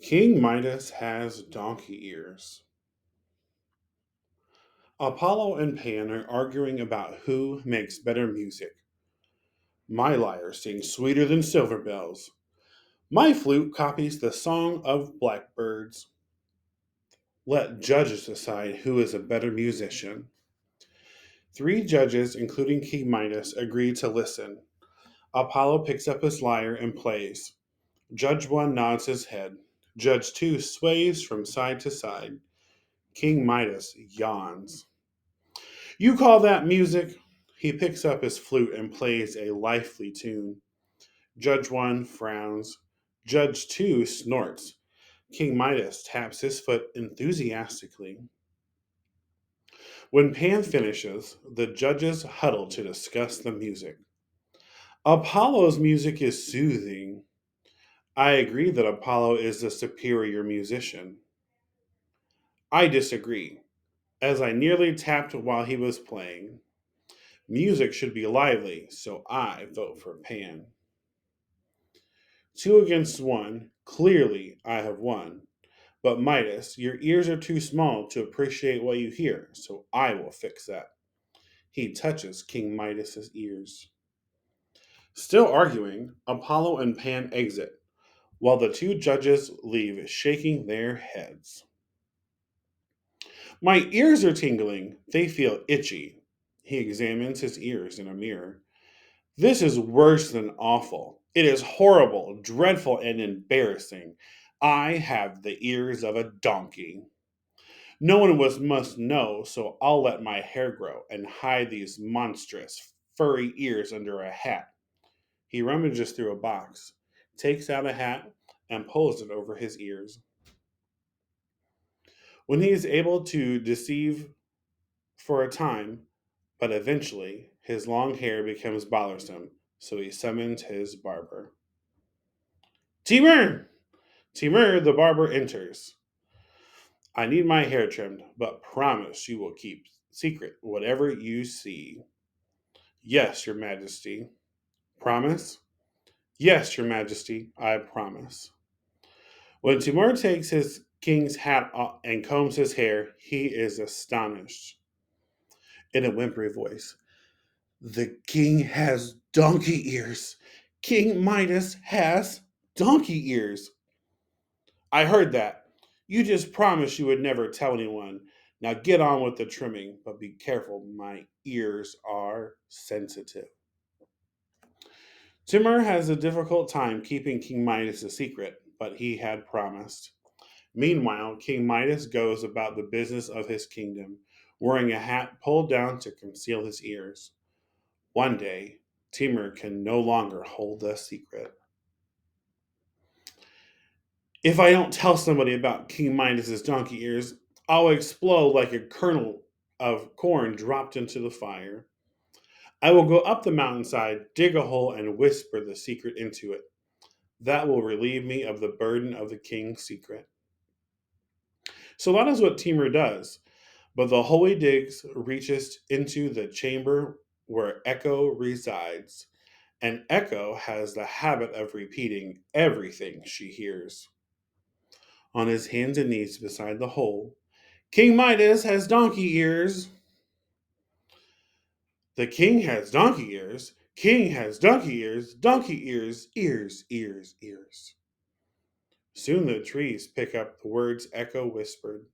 King Midas has donkey ears. Apollo and Pan are arguing about who makes better music. My lyre sings sweeter than silver bells. My flute copies the song of blackbirds. Let judges decide who is a better musician. Three judges, including King Midas, agree to listen. Apollo picks up his lyre and plays. Judge 1 nods his head. Judge 2 sways from side to side. King Midas yawns. You call that music? He picks up his flute and plays a lively tune. Judge 1 frowns. Judge 2 snorts. King Midas taps his foot enthusiastically. When Pan finishes, the judges huddle to discuss the music. Apollo's music is soothing. I agree that Apollo is the superior musician. I disagree, as I nearly tapped while he was playing. Music should be lively, so I vote for Pan. Two against one. Clearly, I have won. But Midas, your ears are too small to appreciate what you hear, so I will fix that. He touches King Midas's ears. Still arguing, Apollo and Pan exit, while the two judges leave shaking their heads. My ears are tingling. They feel itchy. He examines his ears in a mirror. This is worse than awful. It is horrible, dreadful, and embarrassing. I have the ears of a donkey. No one must know, so I'll let my hair grow and hide these monstrous, furry ears under a hat. He rummages through a box, takes out a hat, and pulls it over his ears. When he is able to deceive for a time, but eventually his long hair becomes bothersome, so he summons his barber. Timur! Timur, the barber, enters. I need my hair trimmed, but promise you will keep secret whatever you see. Yes, Your Majesty. Promise? Yes, Your Majesty, I promise. When Timur takes his king's hat off and combs his hair, he is astonished. In a whimpery voice, the king has donkey ears. King Midas has donkey ears. I heard that. You just promised you would never tell anyone. Now get on with the trimming, but be careful. My ears are sensitive. Timur has a difficult time keeping King Midas a secret, but he had promised. Meanwhile, King Midas goes about the business of his kingdom, wearing a hat pulled down to conceal his ears. One day, Timur can no longer hold the secret. If I don't tell somebody about King Midas's donkey ears, I'll explode like a kernel of corn dropped into the fire. I will go up the mountainside, dig a hole, and whisper the secret into it. That will relieve me of the burden of the king's secret. So that is what Timur does. But the hole he digs reaches into the chamber where Echo resides, and Echo has the habit of repeating everything she hears. On his hands and knees beside the hole, King Midas has donkey ears. The king has donkey ears. King has donkey ears. Donkey ears, ears, ears, ears. Soon the trees pick up the words Echo whispered.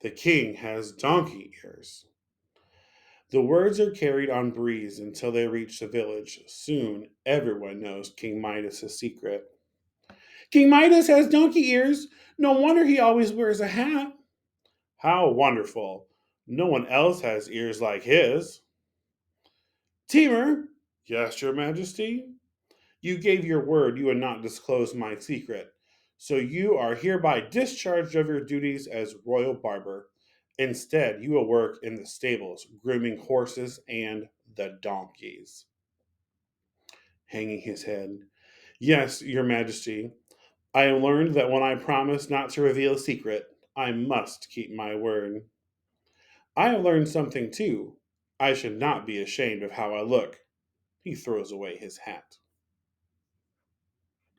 The king has donkey ears. The words are carried on breeze until they reach the village. Soon everyone knows King Midas' secret. King Midas has donkey ears. No wonder he always wears a hat. How wonderful. No one else has ears like his. Timur, yes, your majesty. You gave your word you would not disclose my secret. So you are hereby discharged of your duties as royal barber. Instead, you will work in the stables, grooming horses and the donkeys. Hanging his head. Yes, your majesty. I have learned that when I promise not to reveal a secret, I must keep my word. I have learned something too. I should not be ashamed of how I look. He throws away his hat.